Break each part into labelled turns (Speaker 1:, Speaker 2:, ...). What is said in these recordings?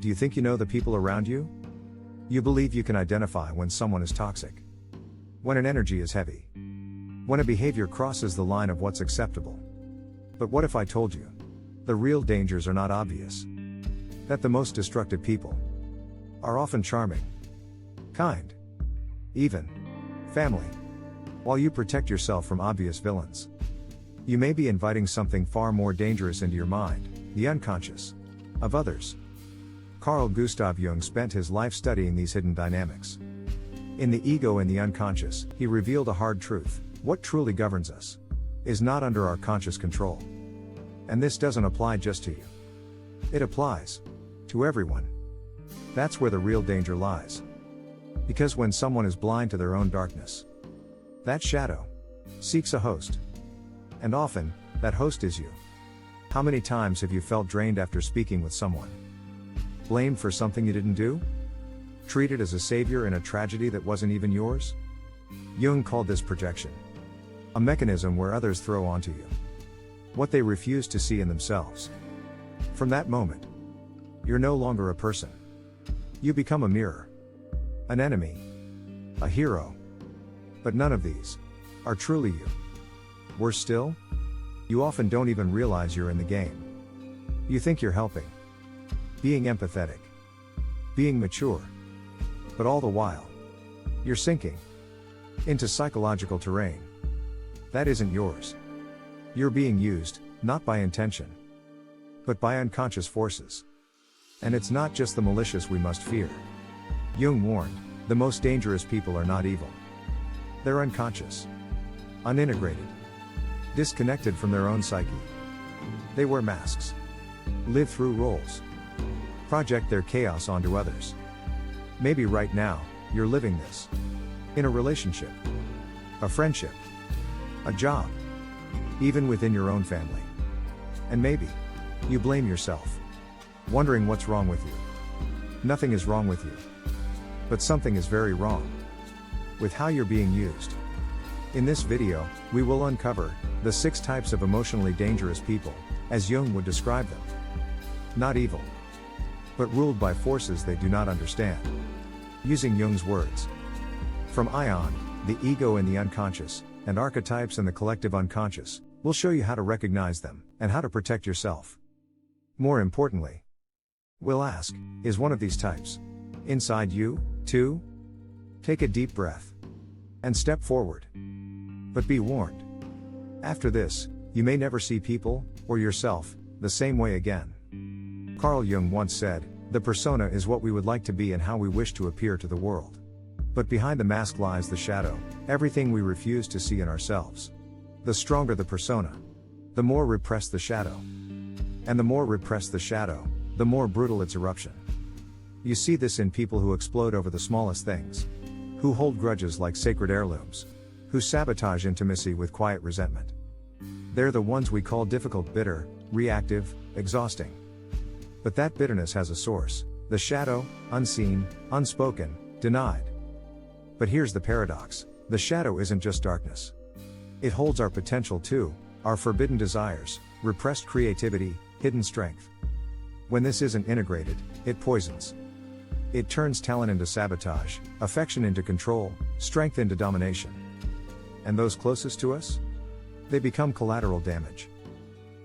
Speaker 1: Do you think you know the people around you? You believe you can identify when someone is toxic, when an energy is heavy, when a behavior crosses the line of what's acceptable. But what if I told you the real dangers are not obvious? That the most destructive people are often charming, kind, even family. While you protect yourself from obvious villains, you may be inviting something far more dangerous into your mind, the unconscious of others. Carl Gustav Jung spent his life studying these hidden dynamics. In The Ego and the Unconscious, he revealed a hard truth: what truly governs us is not under our conscious control. And this doesn't apply just to you. It applies to everyone. That's where the real danger lies. Because when someone is blind to their own darkness, that shadow seeks a host. And often, that host is you. How many times have you felt drained after speaking with someone? Blamed for something you didn't do? Treated as a savior in a tragedy that wasn't even yours? Jung called this projection. A mechanism where others throw onto you what they refuse to see in themselves. From that moment, you're no longer a person. You become a mirror, an enemy, a hero. But none of these are truly you. Worse still, you often don't even realize you're in the game. You think you're helping, being empathetic, being mature. But all the while, you're sinking into psychological terrain that isn't yours. You're being used, not by intention, but by unconscious forces. And it's not just the malicious we must fear. Jung warned, the most dangerous people are not evil. They're unconscious, unintegrated, disconnected from their own psyche. They wear masks, live through roles, project their chaos onto others. Maybe right now, you're living this. In a relationship, a friendship, a job, even within your own family. And maybe, you blame yourself, wondering what's wrong with you. Nothing is wrong with you. But something is very wrong with how you're being used. In this video, we will uncover the 6 types of emotionally dangerous people, as Jung would describe them. Not evil, but ruled by forces they do not understand. Using Jung's words. From Ion, the ego and the unconscious, and archetypes and the collective unconscious, we'll show you how to recognize them, and how to protect yourself. More importantly, we'll ask, is one of these types inside you, too? Take a deep breath and step forward. But be warned. After this, you may never see people, or yourself, the same way again. Carl Jung once said, the persona is what we would like to be and how we wish to appear to the world. But behind the mask lies the shadow, everything we refuse to see in ourselves. The stronger the persona, the more repressed the shadow. And the more repressed the shadow, the more brutal its eruption. You see this in people who explode over the smallest things, who hold grudges like sacred heirlooms, who sabotage intimacy with quiet resentment. They're the ones we call difficult, bitter, reactive, exhausting. But that bitterness has a source, the shadow, unseen, unspoken, denied. But here's the paradox, the shadow isn't just darkness. It holds our potential too, our forbidden desires, repressed creativity, hidden strength. When this isn't integrated, it poisons. It turns talent into sabotage, affection into control, strength into domination. And those closest to us? They become collateral damage.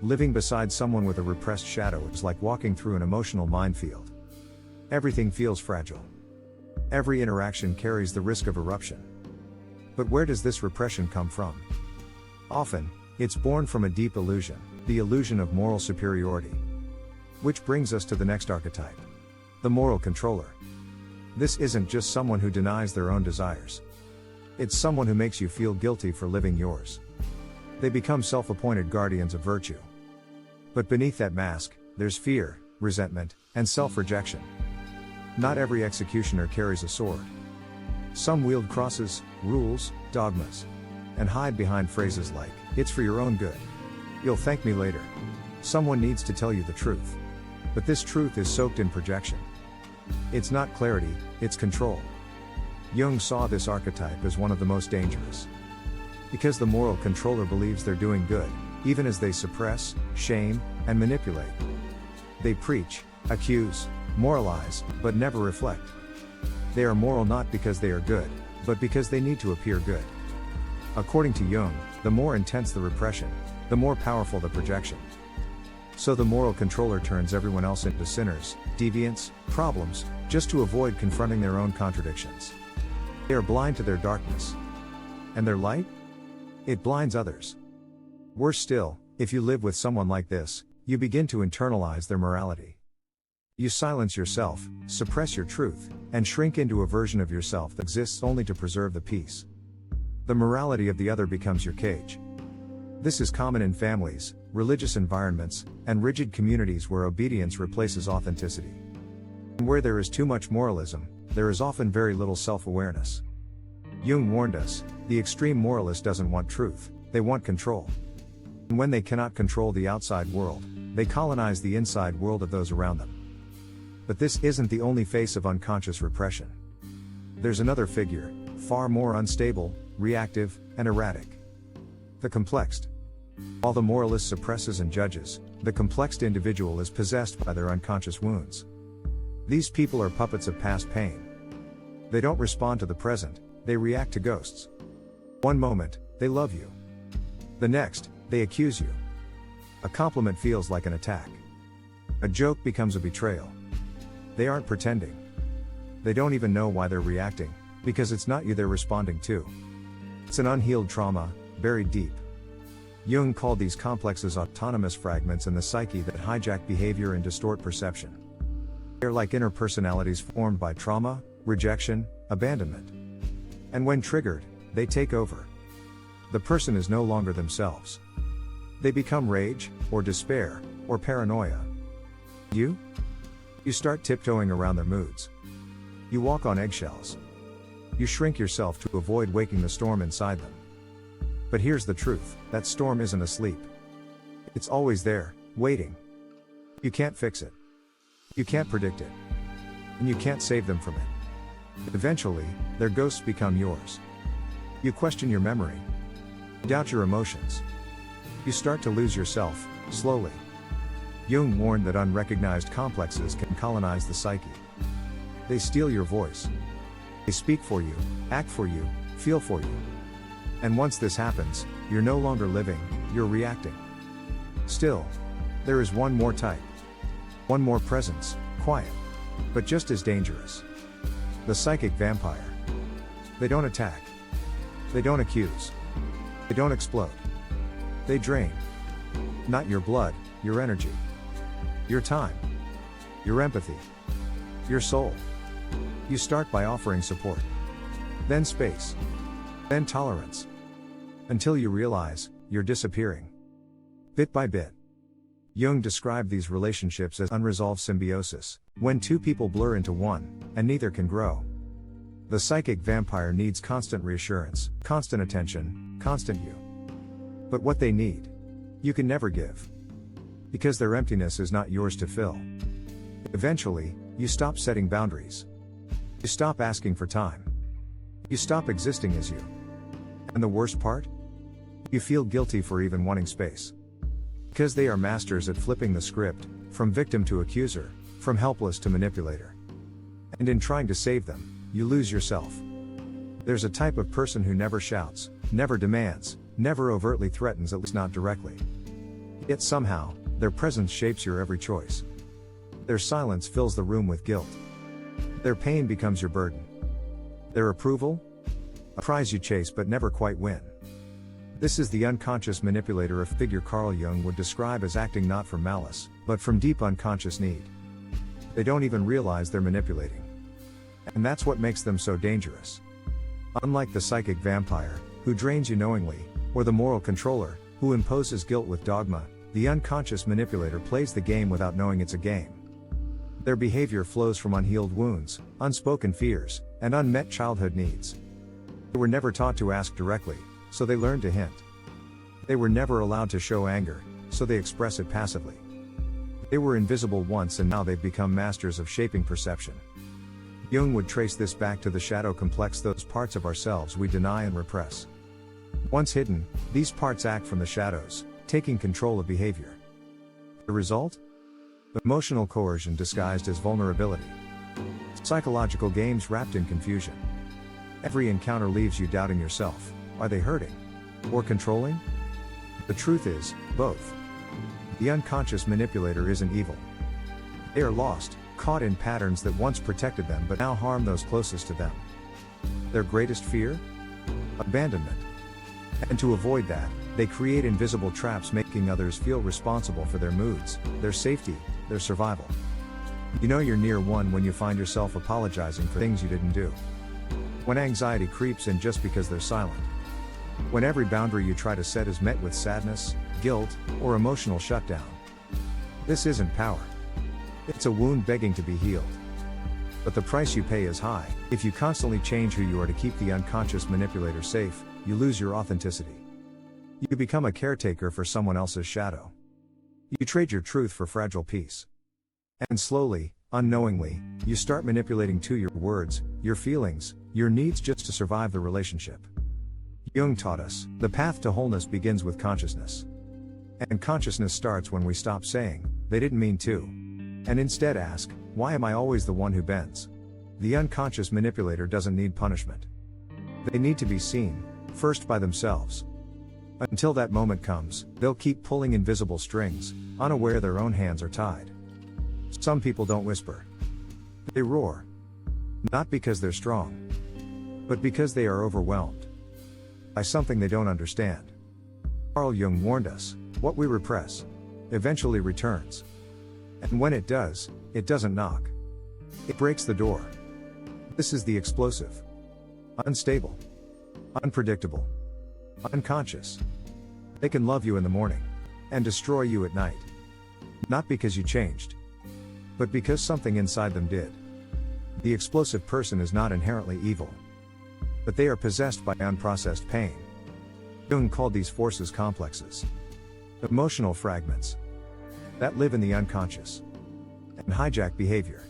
Speaker 1: Living beside someone with a repressed shadow is like walking through an emotional minefield. Everything feels fragile. Every interaction carries the risk of eruption. But where does this repression come from? Often, it's born from a deep illusion, the illusion of moral superiority. Which brings us to the next archetype. The moral controller. This isn't just someone who denies their own desires. It's someone who makes you feel guilty for living yours. They become self-appointed guardians of virtue. But beneath that mask, there's fear, resentment, and self-rejection. Not every executioner carries a sword. Some wield crosses, rules, dogmas, and hide behind phrases like, "It's for your own good. You'll thank me later." Someone needs to tell you the truth. But this truth is soaked in projection. It's not clarity, it's control. Jung saw this archetype as one of the most dangerous. Because the moral controller believes they're doing good, even as they suppress, shame, and manipulate. They preach, accuse, moralize, but never reflect. They are moral not because they are good, but because they need to appear good. According to Jung, the more intense the repression, the more powerful the projection. So the moral controller turns everyone else into sinners, deviants, problems, just to avoid confronting their own contradictions. They are blind to their darkness. And their light? It blinds others. Worse still, if you live with someone like this, you begin to internalize their morality. You silence yourself, suppress your truth, and shrink into a version of yourself that exists only to preserve the peace. The morality of the other becomes your cage. This is common in families, religious environments, and rigid communities where obedience replaces authenticity. And where there is too much moralism, there is often very little self-awareness. Jung warned us, the extreme moralist doesn't want truth, they want control. And when they cannot control the outside world, they colonize the inside world of those around them. But this isn't the only face of unconscious repression. There's another figure, far more unstable, reactive, and erratic. The complexed. While the moralist suppresses and judges, the complexed individual is possessed by their unconscious wounds. These people are puppets of past pain. They don't respond to the present, they react to ghosts. One moment, they love you. The next, they accuse you. A compliment feels like an attack. A joke becomes a betrayal. They aren't pretending. They don't even know why they're reacting, because it's not you they're responding to. It's an unhealed trauma, buried deep. Jung called these complexes autonomous fragments in the psyche that hijack behavior and distort perception. They're like inner personalities formed by trauma, rejection, abandonment. And when triggered, they take over. The person is no longer themselves. They become rage, or despair, or paranoia. You start tiptoeing around their moods. You walk on eggshells. You shrink yourself to avoid waking the storm inside them. But here's the truth, that storm isn't asleep. It's always there, waiting. You can't fix it. You can't predict it. And you can't save them from it. Eventually, their ghosts become yours. You question your memory. You doubt your emotions. You start to lose yourself, slowly. Jung warned that unrecognized complexes can colonize the psyche. They steal your voice. They speak for you, act for you, feel for you. And once this happens, you're no longer living, you're reacting. Still, there is one more type. One more presence, quiet, but just as dangerous. The psychic vampire. They don't attack. They don't accuse. They don't explode. They drain. Not your blood, your energy. Your time. Your empathy. Your soul. You start by offering support. Then space. Then tolerance. Until you realize, you're disappearing. Bit by bit. Jung described these relationships as unresolved symbiosis, when two people blur into one, and neither can grow. The psychic vampire needs constant reassurance, constant attention, constant you. But what they need, you can never give. Because their emptiness is not yours to fill. Eventually, you stop setting boundaries. You stop asking for time. You stop existing as you. And the worst part? You feel guilty for even wanting space. Because they are masters at flipping the script, from victim to accuser, from helpless to manipulator. And in trying to save them, you lose yourself. There's a type of person who never shouts, never demands, never overtly threatens, at least not directly. Yet somehow, their presence shapes your every choice. Their silence fills the room with guilt. Their pain becomes your burden. Their approval? A prize you chase but never quite win. This is the unconscious manipulator, a figure Carl Jung would describe as acting not from malice, but from deep unconscious need. They don't even realize they're manipulating. And that's what makes them so dangerous. Unlike the psychic vampire, who drains you knowingly, or the moral controller, who imposes guilt with dogma, the unconscious manipulator plays the game without knowing it's a game. Their behavior flows from unhealed wounds, unspoken fears, and unmet childhood needs. They were never taught to ask directly, so they learn to hint. They were never allowed to show anger, so they express it passively. They were invisible once and now they've become masters of shaping perception. Jung would trace this back to the shadow complex, those parts of ourselves we deny and repress. Once hidden, these parts act from the shadows, taking control of behavior. The result? Emotional coercion disguised as vulnerability. Psychological games wrapped in confusion. Every encounter leaves you doubting yourself. Are they hurting? Or controlling? The truth is, both. The unconscious manipulator isn't evil. They are lost, caught in patterns that once protected them but now harm those closest to them. Their greatest fear? Abandonment. And to avoid that, they create invisible traps, making others feel responsible for their moods, their safety, their survival. You know you're near one when you find yourself apologizing for things you didn't do. When anxiety creeps in just because they're silent. When every boundary you try to set is met with sadness, guilt, or emotional shutdown. This isn't power. It's a wound begging to be healed. But the price you pay is high. If you constantly change who you are to keep the unconscious manipulator safe, you lose your authenticity. You become a caretaker for someone else's shadow. You trade your truth for fragile peace. And slowly, unknowingly, you start manipulating your words, your feelings, your needs just to survive the relationship. Jung taught us, the path to wholeness begins with consciousness. And consciousness starts when we stop saying, they didn't mean to. And instead ask, why am I always the one who bends? The unconscious manipulator doesn't need punishment. They need to be seen, first by themselves. Until that moment comes, they'll keep pulling invisible strings, unaware their own hands are tied. Some people don't whisper. They roar. Not because they're strong, but because they are overwhelmed by something they don't understand. Carl Jung warned us, what we repress eventually returns. And when it does, it doesn't knock. It breaks the door. This is the explosive, unstable, unpredictable, unconscious. They can love you in the morning and destroy you at night. Not because you changed, but because something inside them did. The explosive person is not inherently evil, but they are possessed by unprocessed pain. Jung called these forces complexes, emotional fragments that live in the unconscious and hijack behavior.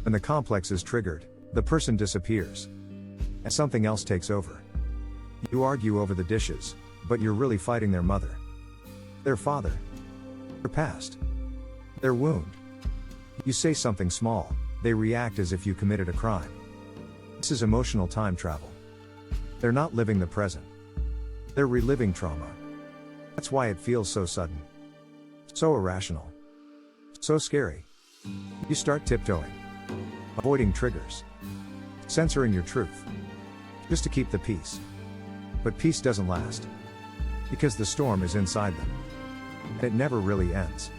Speaker 1: When the complex is triggered, the person disappears and something else takes over. You argue over the dishes, but you're really fighting their mother, their father, their past, their wound. You say something small, they react as if you committed a crime. This is emotional time travel. They're not living the present. They're reliving trauma. That's why it feels so sudden, so irrational, so scary. You start tiptoeing, avoiding triggers, censoring your truth, just to keep the peace. But peace doesn't last, because the storm is inside them, and it never really ends.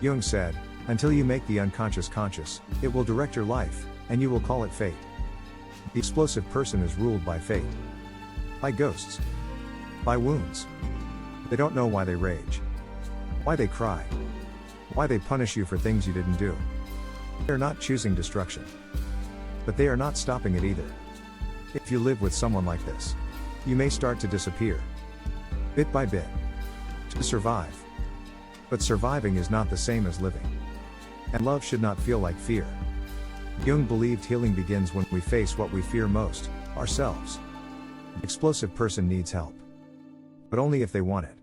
Speaker 1: Jung said, until you make the unconscious conscious, it will direct your life, and you will call it fate. The explosive person is ruled by fate, by ghosts, by wounds. They don't know why they rage, why they cry, why they punish you for things you didn't do. They're not choosing destruction, but they are not stopping it either. If you live with someone like this, you may start to disappear, bit by bit, to survive. But surviving is not the same as living. And love should not feel like fear. Jung believed healing begins when we face what we fear most, ourselves. The explosive person needs help, but only if they want it.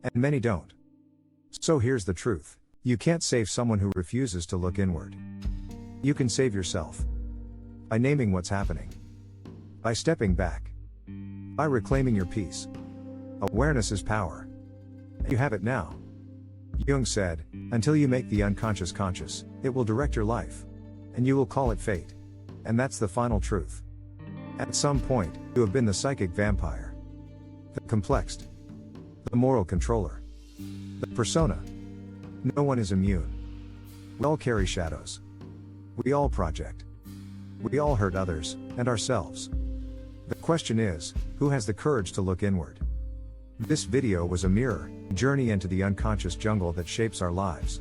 Speaker 1: And many don't. So here's the truth. You can't save someone who refuses to look inward. You can save yourself by naming what's happening, by stepping back, by reclaiming your peace. Awareness is power. You have it now. Jung said, until you make the unconscious conscious, it will direct your life, and you will call it fate. And that's the final truth. At some point, you have been the psychic vampire, the complexed, the moral controller, the persona. No one is immune. We all carry shadows. We all project. We all hurt others, and ourselves. The question is, who has the courage to look inward? This video was a mirror, journey into the unconscious jungle that shapes our lives.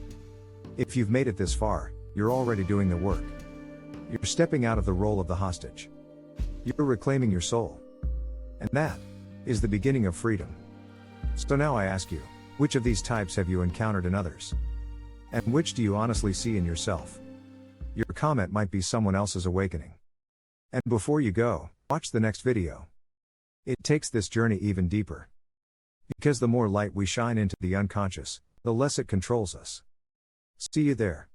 Speaker 1: If you've made it this far, you're already doing the work. You're stepping out of the role of the hostage. You're reclaiming your soul. And that is the beginning of freedom. So now I ask you, which of these types have you encountered in others? And which do you honestly see in yourself? Your comment might be someone else's awakening. And before you go, watch the next video. It takes this journey even deeper. Because the more light we shine into the unconscious, the less it controls us. See you there.